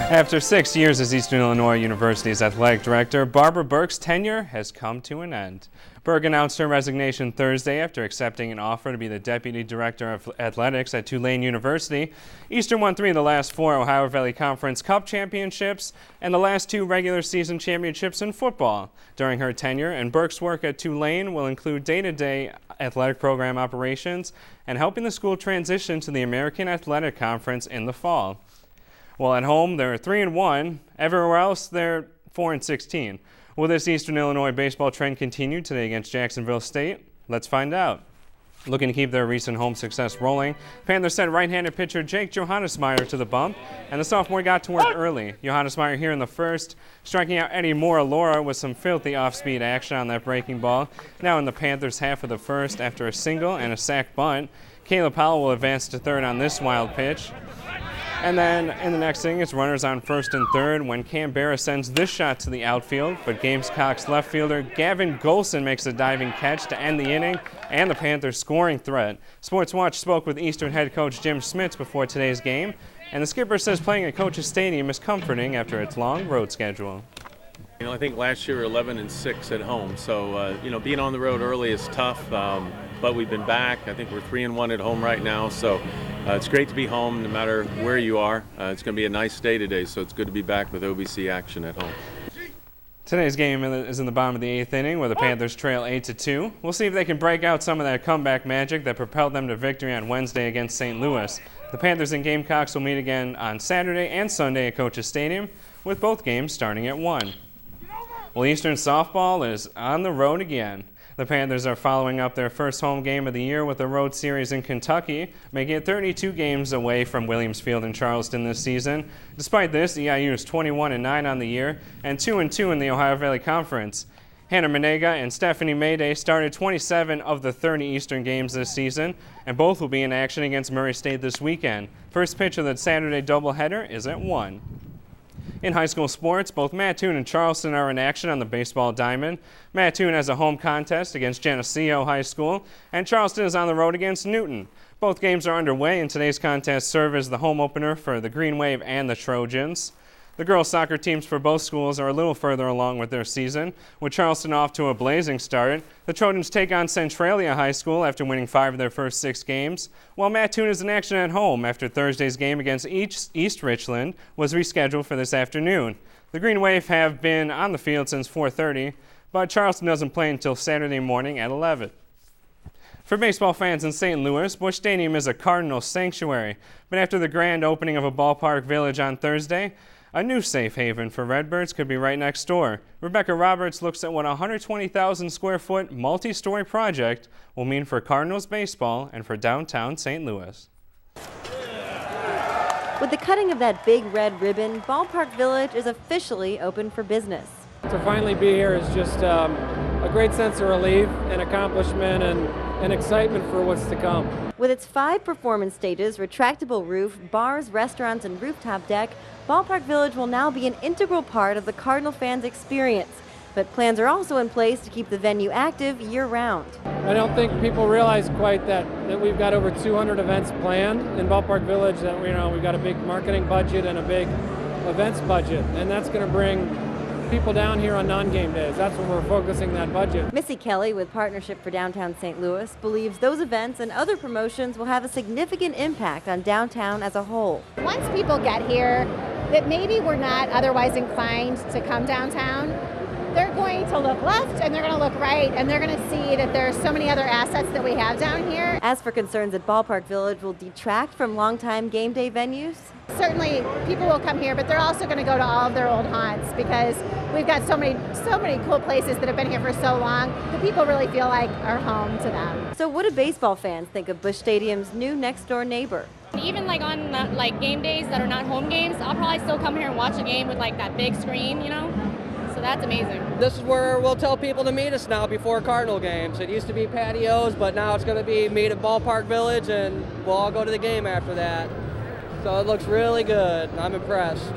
After 6 years as Eastern Illinois University's athletic director, Barbara Burke's tenure has come to an end. Burke announced her resignation Thursday after accepting an offer to be the deputy director of athletics at Tulane University. Eastern won 3 of the last 4 Ohio Valley Conference Cup championships and the last 2 regular season championships in football during her tenure, and Burke's work at Tulane will include day-to-day athletic program operations and helping the school transition to the American Athletic Conference in the fall. Well, at home, they're 3-1. Everywhere else, they're 4-16. Will this Eastern Illinois baseball trend continue today against Jacksonville State? Let's find out. Looking to keep their recent home success rolling, Panthers sent right-handed pitcher Jake Johannesmeyer to the bump, and the sophomore got to work early. Johannesmeyer here in the first, striking out Eddie Moralora with some filthy off-speed action on that breaking ball. Now in the Panthers' half of the first, after a single and a sac bunt, Caleb Powell will advance to third on this wild pitch. And then in the next inning, it's runners on first and third when Cam Barra sends this shot to the outfield, but Gamescock's left fielder Gavin Golson makes a diving catch to end the inning and the Panthers' scoring threat. Sports Watch spoke with Eastern head coach Jim Smits before today's game, and the skipper says playing at Coach's Stadium is comforting after its long road schedule. I think last year we were 11-6 at home, so being on the road early is tough. But we've been back. I think we're 3-1 at home right now, so it's great to be home no matter where you are. It's going to be a nice day today, so it's good to be back with OVC action at home. Today's game is in the bottom of the 8th inning where the Panthers trail 8-2. We'll see if they can break out some of that comeback magic that propelled them to victory on Wednesday against St. Louis. The Panthers and Gamecocks will meet again on Saturday and Sunday at Coach's Stadium, with both games starting at 1. Well, Eastern softball is on the road again. The Panthers are following up their first home game of the year with a road series in Kentucky, making it 32 games away from Williams Field in Charleston this season. Despite this, EIU is 21-9 on the year and 2-2 in the Ohio Valley Conference. Hannah Menega and Stephanie Mayday started 27 of the 30 Eastern games this season, and both will be in action against Murray State this weekend. First pitch of the Saturday doubleheader is at 1. In high school sports, both Mattoon and Charleston are in action on the baseball diamond. Mattoon has a home contest against Geneseo High School, and Charleston is on the road against Newton. Both games are underway, and today's contest serve as the home opener for the Green Wave and the Trojans. The girls' soccer teams for both schools are a little further along with their season. With Charleston off to a blazing start, the Trojans take on Centralia High School after winning 5 of their first 6 games, while Mattoon is in action at home after Thursday's game against East Richland was rescheduled for this afternoon. The Green Wave have been on the field since 4:30, but Charleston doesn't play until Saturday morning at 11. For baseball fans in St. Louis, Busch Stadium is a Cardinals sanctuary, but after the grand opening of a ballpark village on Thursday, a new safe haven for Redbirds could be right next door. Rebecca Roberts looks at what a 120,000 square foot multi-story project will mean for Cardinals baseball and for downtown St. Louis. With the cutting of that big red ribbon, Ballpark Village is officially open for business. To finally be here is just a great sense of relief and accomplishment and excitement for what's to come. With its 5 performance stages, retractable roof, bars, restaurants, and rooftop deck, Ballpark Village will now be an integral part of the Cardinal fans' experience. But plans are also in place to keep the venue active year-round. I don't think people realize quite that we've got over 200 events planned in Ballpark Village, that we've got a big marketing budget and a big events budget, and that's going to bring people down here on non-game days. That's when we're focusing that budget. Missy Kelly with Partnership for Downtown St. Louis believes those events and other promotions will have a significant impact on downtown as a whole. Once people get here that maybe were not otherwise inclined to come downtown, they're going to look left and they're going to look right, and they're going to see that there's so many other assets that we have down here. As for concerns that Ballpark Village will detract from longtime game day venues, certainly people will come here, but they're also going to go to all of their old haunts because we've got so many cool places that have been here for so long that people really feel like are home to them. So what do baseball fans think of Busch Stadium's new next-door neighbor? Even on game days that are not home games, I'll probably still come here and watch a game with that big screen, So that's amazing. This is where we'll tell people to meet us now before Cardinal games. It used to be patios, but now it's going to be meet at Ballpark Village, and we'll all go to the game after that. So it looks really good. I'm impressed.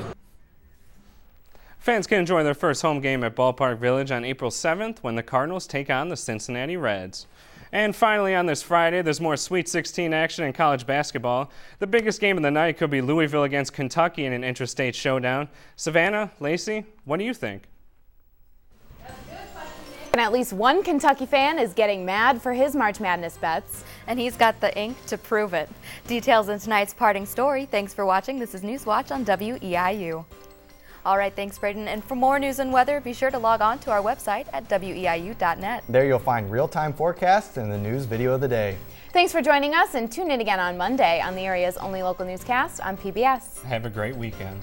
Fans can enjoy their first home game at Ballpark Village on April 7th when the Cardinals take on the Cincinnati Reds. And finally, on this Friday, there's more Sweet 16 action in college basketball. The biggest game of the night could be Louisville against Kentucky in an intrastate showdown. Savannah, Lacey, what do you think? And at least one Kentucky fan is getting mad for his March Madness bets. And he's got the ink to prove it. Details in tonight's parting story. Thanks for watching. This is Newswatch on WEIU. All right, thanks, Braden. And for more news and weather, be sure to log on to our website at weiu.net. There you'll find real-time forecasts and the news video of the day. Thanks for joining us, and tune in again on Monday on the area's only local newscast on PBS. Have a great weekend.